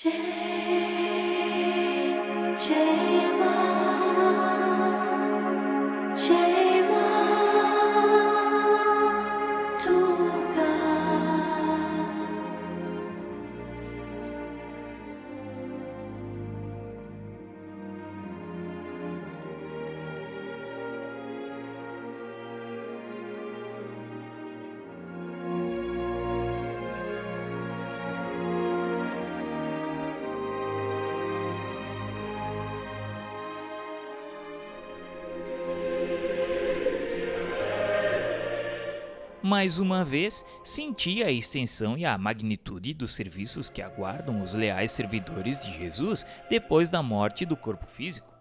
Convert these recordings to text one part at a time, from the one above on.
जय जय मां जय मां Durga. Mais uma vez, senti a extensão e a magnitude dos serviços que aguardam os leais servidores de Jesus depois da morte do corpo físico.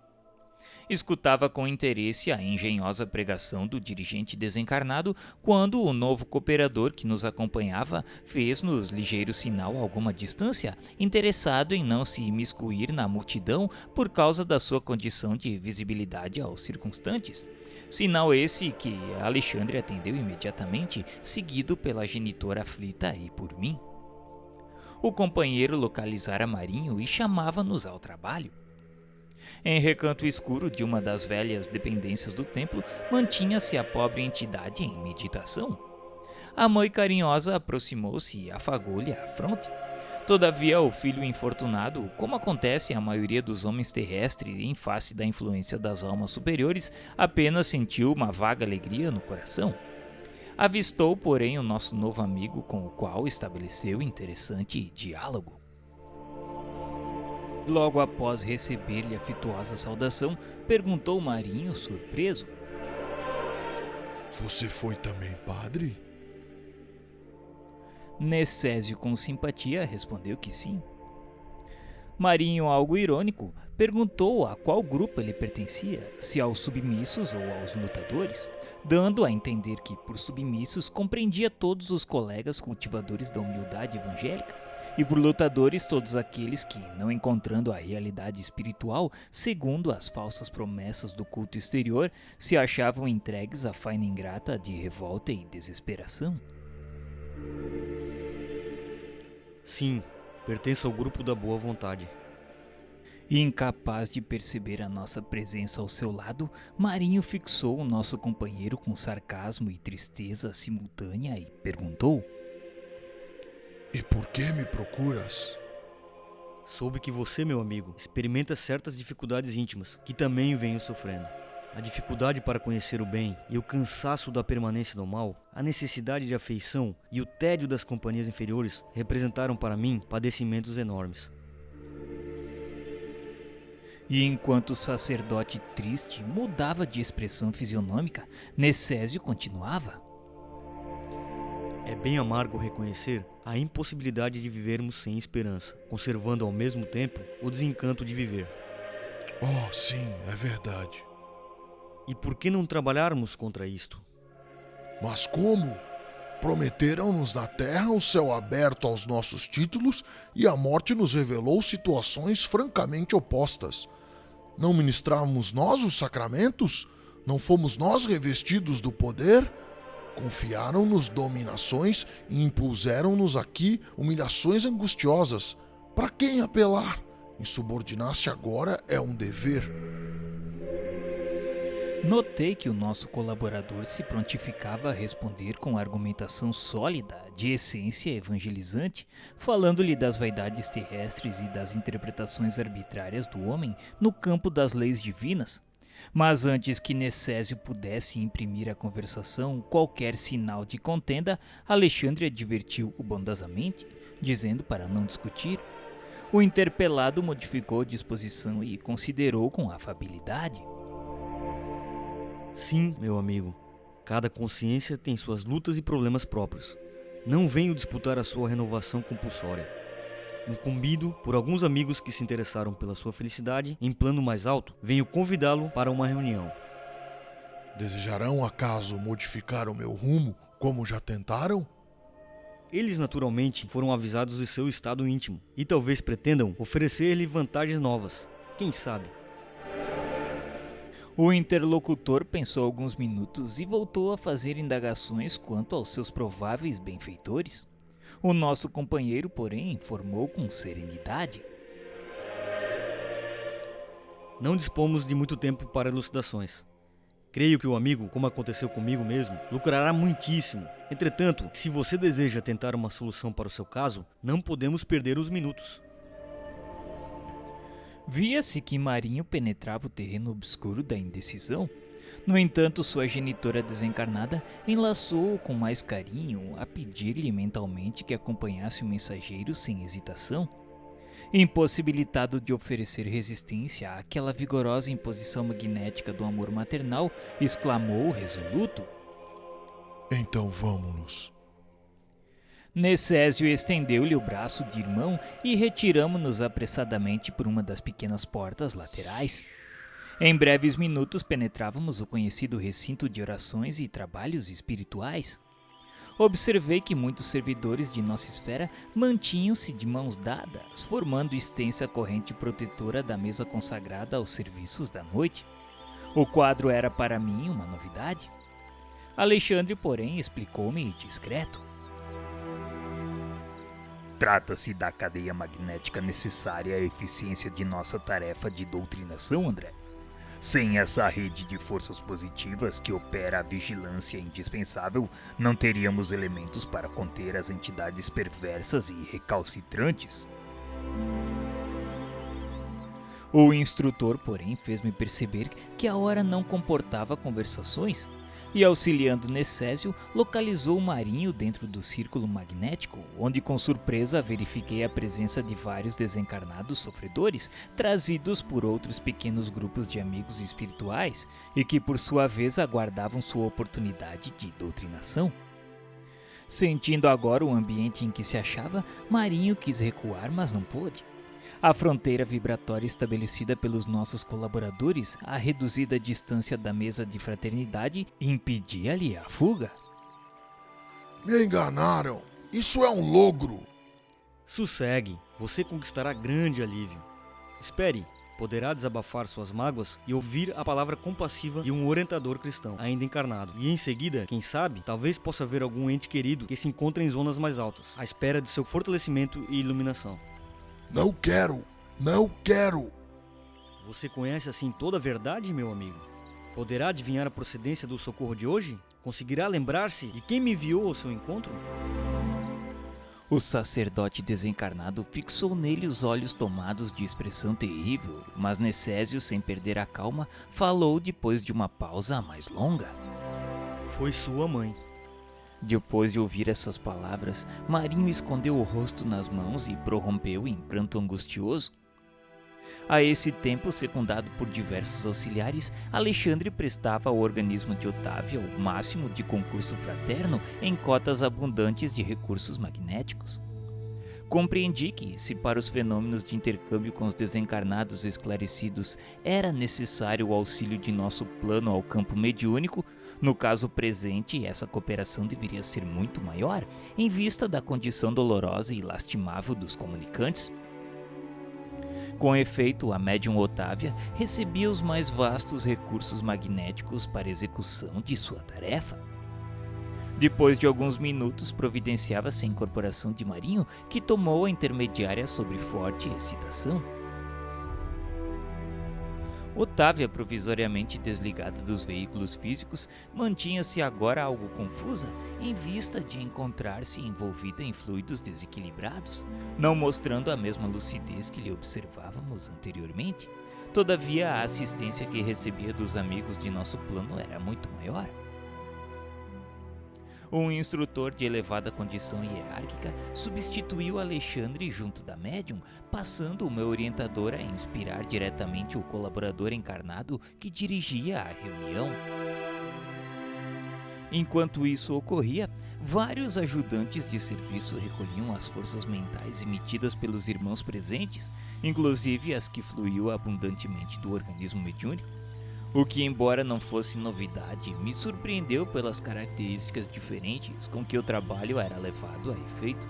Escutava com interesse a engenhosa pregação do dirigente desencarnado quando o novo cooperador que nos acompanhava fez-nos ligeiro sinal a alguma distância, interessado em não se imiscuir na multidão por causa da sua condição de visibilidade aos circunstantes. Sinal esse que Alexandre atendeu imediatamente, seguido pela genitora aflita e por mim. O companheiro localizara Marinho e chamava-nos ao trabalho. Em recanto escuro de uma das velhas dependências do templo, mantinha-se a pobre entidade em meditação. A mãe carinhosa aproximou-se e afagou-lhe a fronte. Todavia, o filho infortunado, como acontece à maioria dos homens terrestres em face da influência das almas superiores, apenas sentiu uma vaga alegria no coração. Avistou, porém, o nosso novo amigo com o qual estabeleceu interessante diálogo. Logo após receber-lhe afetuosa saudação, perguntou Marinho, surpreso: Você foi também padre? Necésio, com simpatia, respondeu que sim. Marinho, algo irônico, perguntou a qual grupo ele pertencia, se aos submissos ou aos lutadores, dando a entender que, por submissos, compreendia todos os colegas cultivadores da humildade evangélica, e por lutadores todos aqueles que, não encontrando a realidade espiritual, segundo as falsas promessas do culto exterior, se achavam entregues à faina ingrata de revolta e desesperação. Sim, pertenço ao grupo da boa vontade. Incapaz de perceber a nossa presença ao seu lado, Marinho fixou o nosso companheiro com sarcasmo e tristeza simultânea e perguntou: E por que me procuras? Soube que você, meu amigo, experimenta certas dificuldades íntimas, que também venho sofrendo. A dificuldade para conhecer o bem e o cansaço da permanência no mal, a necessidade de afeição e o tédio das companhias inferiores representaram para mim padecimentos enormes. E enquanto o sacerdote triste mudava de expressão fisionômica, Necésio continuava: É bem amargo reconhecer a impossibilidade de vivermos sem esperança, conservando ao mesmo tempo o desencanto de viver. Oh, sim, é verdade. E por que não trabalharmos contra isto? Mas como? Prometeram-nos na terra o céu aberto aos nossos títulos e a morte nos revelou situações francamente opostas. Não ministrávamos nós os sacramentos? Não fomos nós revestidos do poder? Confiaram-nos dominações e impuseram-nos aqui humilhações angustiosas. Para quem apelar? Insubordinar-se agora é um dever. Notei que o nosso colaborador se prontificava a responder com argumentação sólida, de essência evangelizante, falando-lhe das vaidades terrestres e das interpretações arbitrárias do homem no campo das leis divinas. Mas antes que Necésio pudesse imprimir à conversação qualquer sinal de contenda, Alexandre advertiu-o bondosamente, dizendo para não discutir. O interpelado modificou a disposição e considerou com afabilidade: Sim, meu amigo, cada consciência tem suas lutas e problemas próprios. Não venho disputar a sua renovação compulsória. Incumbido por alguns amigos que se interessaram pela sua felicidade, em plano mais alto, venho convidá-lo para uma reunião. Desejarão acaso modificar o meu rumo, como já tentaram? Eles naturalmente foram avisados de seu estado íntimo, e talvez pretendam oferecer-lhe vantagens novas. Quem sabe? O interlocutor pensou alguns minutos e voltou a fazer indagações quanto aos seus prováveis benfeitores. O nosso companheiro, porém, informou com serenidade. Não dispomos de muito tempo para elucidações. Creio que o amigo, como aconteceu comigo mesmo, lucrará muitíssimo. Entretanto, se você deseja tentar uma solução para o seu caso, não podemos perder os minutos. Via-se que Marinho penetrava o terreno obscuro da indecisão. No entanto, sua genitora desencarnada enlaçou-o com mais carinho a pedir-lhe mentalmente que acompanhasse o mensageiro sem hesitação. Impossibilitado de oferecer resistência àquela vigorosa imposição magnética do amor maternal, exclamou resoluto. Então vamo-nos. Necésio estendeu-lhe o braço de irmão e retiramo-nos apressadamente por uma das pequenas portas laterais. Em breves minutos penetrávamos o conhecido recinto de orações e trabalhos espirituais. Observei que muitos servidores de nossa esfera mantinham-se de mãos dadas, formando extensa corrente protetora da mesa consagrada aos serviços da noite. O quadro era para mim uma novidade. Alexandre, porém, explicou-me discreto. Trata-se da cadeia magnética necessária à eficiência de nossa tarefa de doutrinação, André. Sem essa rede de forças positivas que opera a vigilância indispensável, não teríamos elementos para conter as entidades perversas e recalcitrantes. O instrutor, porém, fez-me perceber que a hora não comportava conversações, e auxiliando Necésio, localizou o Marinho dentro do círculo magnético, onde com surpresa verifiquei a presença de vários desencarnados sofredores, trazidos por outros pequenos grupos de amigos espirituais, e que por sua vez aguardavam sua oportunidade de doutrinação. Sentindo agora o ambiente em que se achava, Marinho quis recuar, mas não pôde. A fronteira vibratória estabelecida pelos nossos colaboradores, a reduzida distância da mesa de fraternidade, impedia-lhe a fuga. Me enganaram. Isso é um logro. Sossegue, você conquistará grande alívio. Espere, poderá desabafar suas mágoas e ouvir a palavra compassiva de um orientador cristão, ainda encarnado. E em seguida, quem sabe, talvez possa ver algum ente querido que se encontra em zonas mais altas, à espera de seu fortalecimento e iluminação. Não quero. Não quero. Você conhece assim toda a verdade, meu amigo? Poderá adivinhar a procedência do socorro de hoje? Conseguirá lembrar-se de quem me enviou ao seu encontro? O sacerdote desencarnado fixou nele os olhos tomados de expressão terrível, mas Necésio, sem perder a calma, falou depois de uma pausa mais longa. Foi sua mãe. Depois de ouvir essas palavras, Marinho escondeu o rosto nas mãos e prorrompeu em pranto angustioso. A esse tempo, secundado por diversos auxiliares, Alexandre prestava ao organismo de Otávia o máximo de concurso fraterno em cotas abundantes de recursos magnéticos. Compreendi que, se para os fenômenos de intercâmbio com os desencarnados esclarecidos era necessário o auxílio de nosso plano ao campo mediúnico, no caso presente essa cooperação deveria ser muito maior, em vista da condição dolorosa e lastimável dos comunicantes. Com efeito, a médium Otávia recebia os mais vastos recursos magnéticos para execução de sua tarefa. Depois de alguns minutos, providenciava-se a incorporação de Marinho, que tomou a intermediária sob forte excitação. Otávia, provisoriamente desligada dos veículos físicos, mantinha-se agora algo confusa em vista de encontrar-se envolvida em fluidos desequilibrados, não mostrando a mesma lucidez que lhe observávamos anteriormente. Todavia, a assistência que recebia dos amigos de nosso plano era muito maior. Um instrutor de elevada condição hierárquica substituiu Alexandre junto da médium, passando o meu orientador a inspirar diretamente o colaborador encarnado que dirigia a reunião. Enquanto isso ocorria, vários ajudantes de serviço recolhiam as forças mentais emitidas pelos irmãos presentes, inclusive as que fluíam abundantemente do organismo mediúnico. O que, embora não fosse novidade, me surpreendeu pelas características diferentes com que o trabalho era levado a efeito.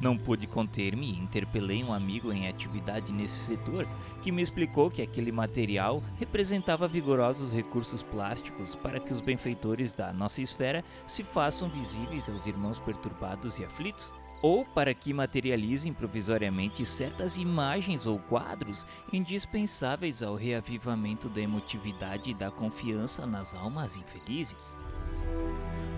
Não pude conter-me e interpelei um amigo em atividade nesse setor, que me explicou que aquele material representava vigorosos recursos plásticos para que os benfeitores da nossa esfera se façam visíveis aos irmãos perturbados e aflitos, ou para que materializem provisoriamente certas imagens ou quadros indispensáveis ao reavivamento da emotividade e da confiança nas almas infelizes.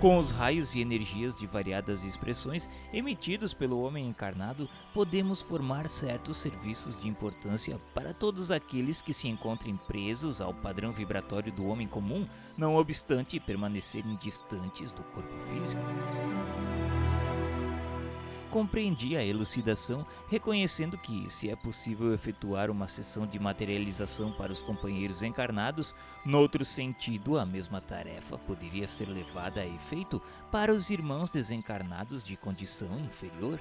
Com os raios e energias de variadas expressões emitidos pelo homem encarnado, podemos formar certos serviços de importância para todos aqueles que se encontrem presos ao padrão vibratório do homem comum, não obstante permanecerem distantes do corpo físico. Compreendi a elucidação, reconhecendo que, se é possível efetuar uma sessão de materialização para os companheiros encarnados, noutro sentido a mesma tarefa poderia ser levada a efeito para os irmãos desencarnados de condição inferior.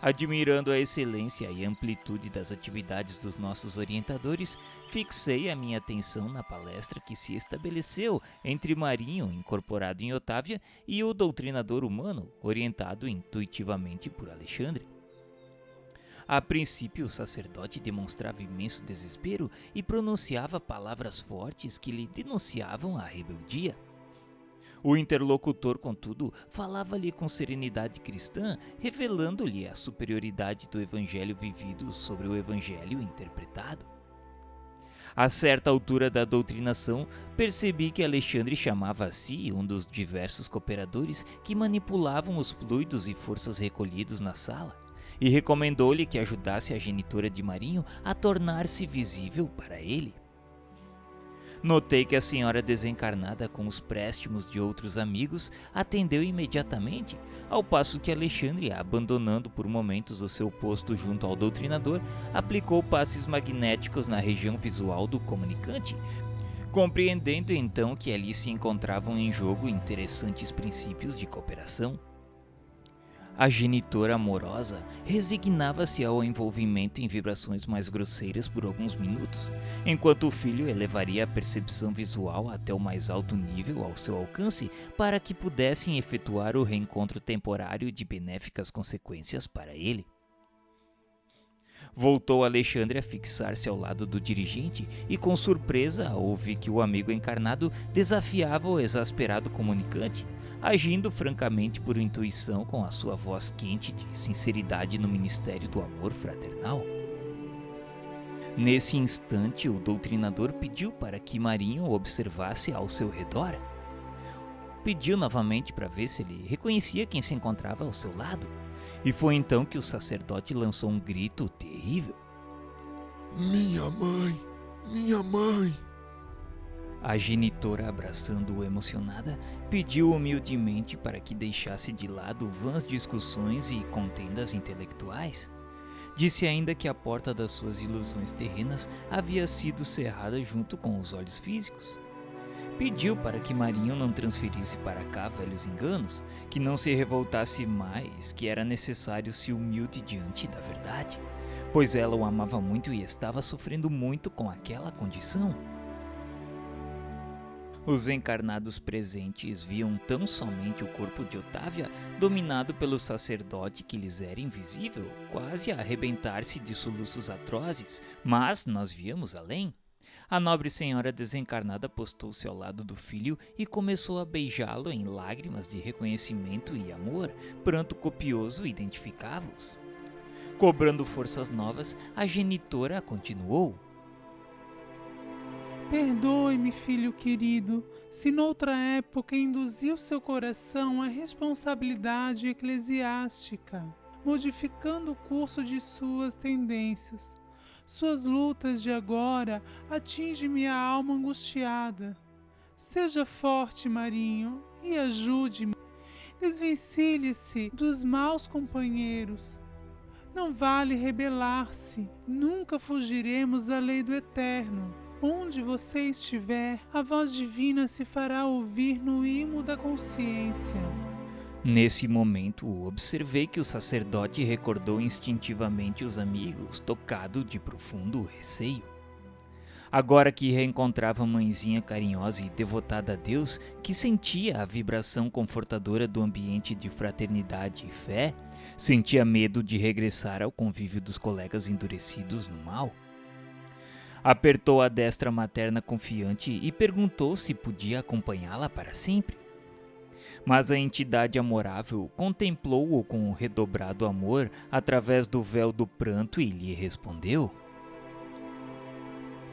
Admirando a excelência e amplitude das atividades dos nossos orientadores, fixei a minha atenção na palestra que se estabeleceu entre Marinho, incorporado em Otávia, e o doutrinador humano, orientado intuitivamente por Alexandre. A princípio, o sacerdote demonstrava imenso desespero e pronunciava palavras fortes que lhe denunciavam a rebeldia. O interlocutor, contudo, falava-lhe com serenidade cristã, revelando-lhe a superioridade do evangelho vivido sobre o evangelho interpretado. A certa altura da doutrinação, percebi que Alexandre chamava a si um dos diversos cooperadores que manipulavam os fluidos e forças recolhidos na sala, e recomendou-lhe que ajudasse a genitora de Marinho a tornar-se visível para ele. Notei que a senhora desencarnada, com os préstimos de outros amigos, atendeu imediatamente, ao passo que Alexandre, abandonando por momentos o seu posto junto ao doutrinador, aplicou passes magnéticos na região visual do comunicante, compreendendo então que ali se encontravam em jogo interessantes princípios de cooperação. A genitora amorosa resignava-se ao envolvimento em vibrações mais grosseiras por alguns minutos, enquanto o filho elevaria a percepção visual até o mais alto nível ao seu alcance para que pudessem efetuar o reencontro temporário de benéficas consequências para ele. Voltou Alexandre a fixar-se ao lado do dirigente e, com surpresa, ouvi que o amigo encarnado desafiava o exasperado comunicante, agindo francamente por intuição com a sua voz quente de sinceridade no ministério do amor fraternal. Nesse instante, o doutrinador pediu para que Marinho observasse ao seu redor. Pediu novamente para ver se ele reconhecia quem se encontrava ao seu lado, e foi então que o sacerdote lançou um grito terrível. Minha mãe! Minha mãe! A genitora, abraçando-o emocionada, pediu humildemente para que deixasse de lado vãs discussões e contendas intelectuais. Disse ainda que a porta das suas ilusões terrenas havia sido cerrada junto com os olhos físicos. Pediu para que Marinho não transferisse para cá velhos enganos, que não se revoltasse mais, que era necessário se humilde diante da verdade, pois ela o amava muito e estava sofrendo muito com aquela condição. Os encarnados presentes viam tão somente o corpo de Otávia, dominado pelo sacerdote que lhes era invisível, quase a arrebentar-se de soluços atrozes, mas nós víamos além. A nobre senhora desencarnada postou-se ao lado do filho e começou a beijá-lo em lágrimas de reconhecimento e amor. Pranto copioso identificava-os. Cobrando forças novas, a genitora continuou. Perdoe-me, filho querido, se noutra época induziu seu coração à responsabilidade eclesiástica, modificando o curso de suas tendências. Suas lutas de agora atingem minha alma angustiada. Seja forte, Marinho, e ajude-me. Desvencilhe-se dos maus companheiros. Não vale rebelar-se. Nunca fugiremos da lei do Eterno. Onde você estiver, a voz divina se fará ouvir no imo da consciência. Nesse momento, observei que o sacerdote recordou instintivamente os amigos, tocado de profundo receio. Agora que reencontrava a mãezinha carinhosa e devotada a Deus, que sentia a vibração confortadora do ambiente de fraternidade e fé, sentia medo de regressar ao convívio dos colegas endurecidos no mal. Apertou a destra materna confiante e perguntou se podia acompanhá-la para sempre. Mas a entidade amorável contemplou-o com redobrado amor através do véu do pranto e lhe respondeu: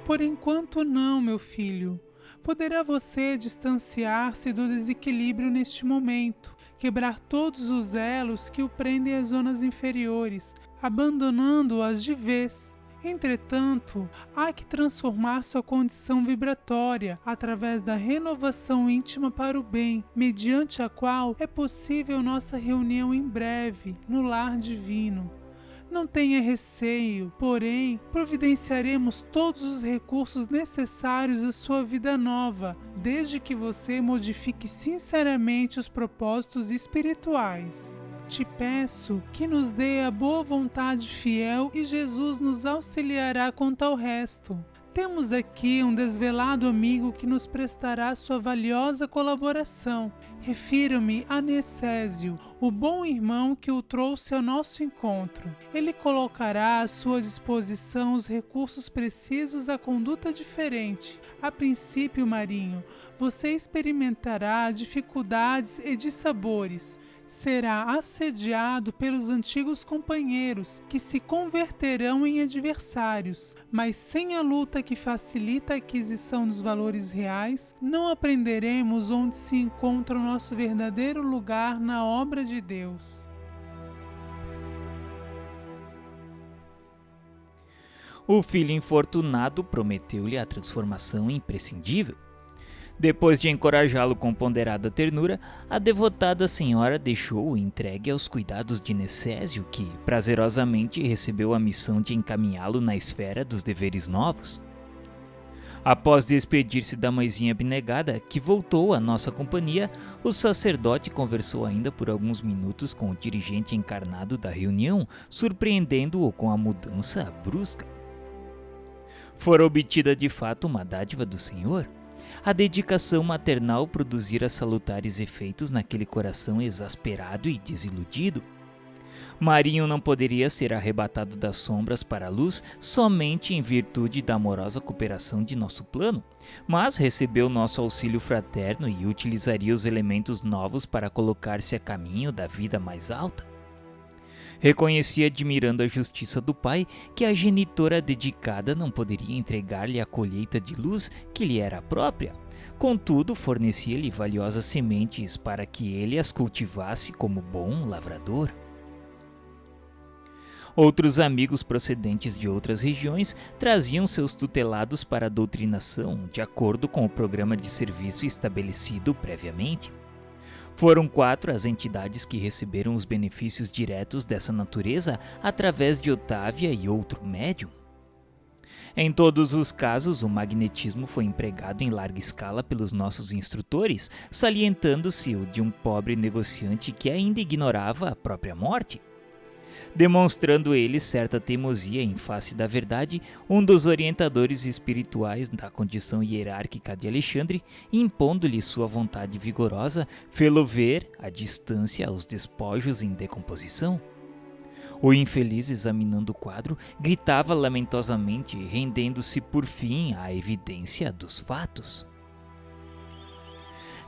Por enquanto não, meu filho. Poderá você distanciar-se do desequilíbrio neste momento, quebrar todos os elos que o prendem às zonas inferiores, abandonando-as de vez. Entretanto, há que transformar sua condição vibratória através da renovação íntima para o bem, mediante a qual é possível nossa reunião em breve no lar divino. Não tenha receio, porém, providenciaremos todos os recursos necessários à sua vida nova, desde que você modifique sinceramente os propósitos espirituais. Te peço que nos dê a boa vontade fiel e Jesus nos auxiliará quanto ao resto. Temos aqui um desvelado amigo que nos prestará sua valiosa colaboração. Refiro-me a Necésio, o bom irmão que o trouxe ao nosso encontro. Ele colocará à sua disposição os recursos precisos à conduta diferente. A princípio, Marinho, você experimentará dificuldades e dissabores. Será assediado pelos antigos companheiros, que se converterão em adversários, mas sem a luta que facilita a aquisição dos valores reais, não aprenderemos onde se encontra o nosso verdadeiro lugar na obra de Deus. O filho infortunado prometeu-lhe a transformação imprescindível. Depois de encorajá-lo com ponderada ternura, a devotada senhora deixou-o entregue aos cuidados de Necésio, que prazerosamente recebeu a missão de encaminhá-lo na esfera dos deveres novos. Após despedir-se da mãezinha abnegada, que voltou à nossa companhia, o sacerdote conversou ainda por alguns minutos com o dirigente encarnado da reunião, surpreendendo-o com a mudança brusca. Fora obtida de fato uma dádiva do Senhor. A dedicação maternal produzira salutares efeitos naquele coração exasperado e desiludido. Marinho não poderia ser arrebatado das sombras para a luz somente em virtude da amorosa cooperação de nosso plano, mas recebeu nosso auxílio fraterno e utilizaria os elementos novos para colocar-se a caminho da vida mais alta. Reconhecia, admirando a justiça do pai, que a genitora dedicada não poderia entregar-lhe a colheita de luz que lhe era própria. Contudo, fornecia-lhe valiosas sementes para que ele as cultivasse como bom lavrador. Outros amigos procedentes de outras regiões traziam seus tutelados para a doutrinação, de acordo com o programa de serviço estabelecido previamente. Foram 4 as entidades que receberam os benefícios diretos dessa natureza através de Otávia e outro médium. Em todos os casos, o magnetismo foi empregado em larga escala pelos nossos instrutores, salientando-se o de um pobre negociante que ainda ignorava a própria morte. Demonstrando ele certa teimosia em face da verdade, um dos orientadores espirituais da condição hierárquica de Alexandre, impondo-lhe sua vontade vigorosa, fê-lo ver, à distância, os despojos em decomposição. O infeliz, examinando o quadro, gritava lamentosamente, rendendo-se por fim à evidência dos fatos.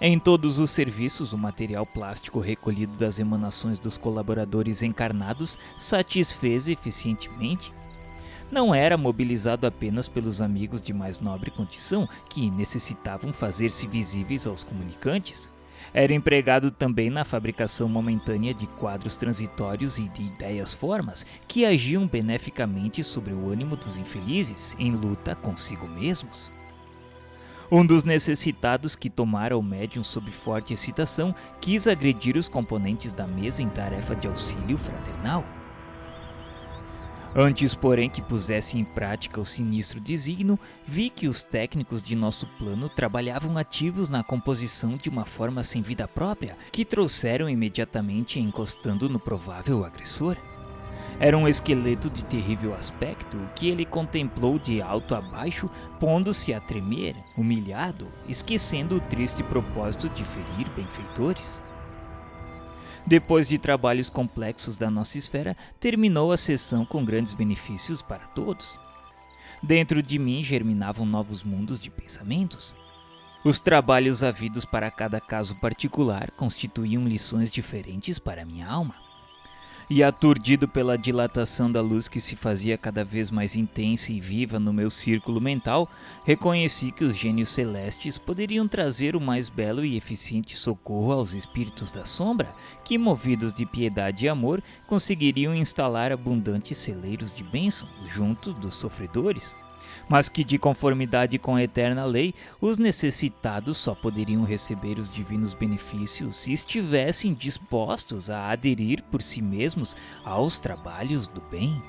Em todos os serviços, o material plástico recolhido das emanações dos colaboradores encarnados satisfez eficientemente. Não era mobilizado apenas pelos amigos de mais nobre condição, que necessitavam fazer-se visíveis aos comunicantes. Era empregado também na fabricação momentânea de quadros transitórios e de ideias-formas, que agiam beneficamente sobre o ânimo dos infelizes, em luta consigo mesmos. Um dos necessitados, que tomara o médium sob forte excitação, quis agredir os componentes da mesa em tarefa de auxílio fraternal. Antes, porém, que pusesse em prática o sinistro desígnio, vi que os técnicos de nosso plano trabalhavam ativos na composição de uma forma sem vida própria, que trouxeram imediatamente encostando no provável agressor. Era um esqueleto de terrível aspecto que ele contemplou de alto a baixo, pondo-se a tremer, humilhado, esquecendo o triste propósito de ferir benfeitores. Depois de trabalhos complexos da nossa esfera, terminou a sessão com grandes benefícios para todos. Dentro de mim germinavam novos mundos de pensamentos. Os trabalhos havidos para cada caso particular constituíam lições diferentes para minha alma. E aturdido pela dilatação da luz que se fazia cada vez mais intensa e viva no meu círculo mental, reconheci que os gênios celestes poderiam trazer o mais belo e eficiente socorro aos espíritos da sombra, que, movidos de piedade e amor, conseguiriam instalar abundantes celeiros de bênção junto dos sofredores, mas que, de conformidade com a eterna lei, os necessitados só poderiam receber os divinos benefícios se estivessem dispostos a aderir por si mesmos aos trabalhos do bem.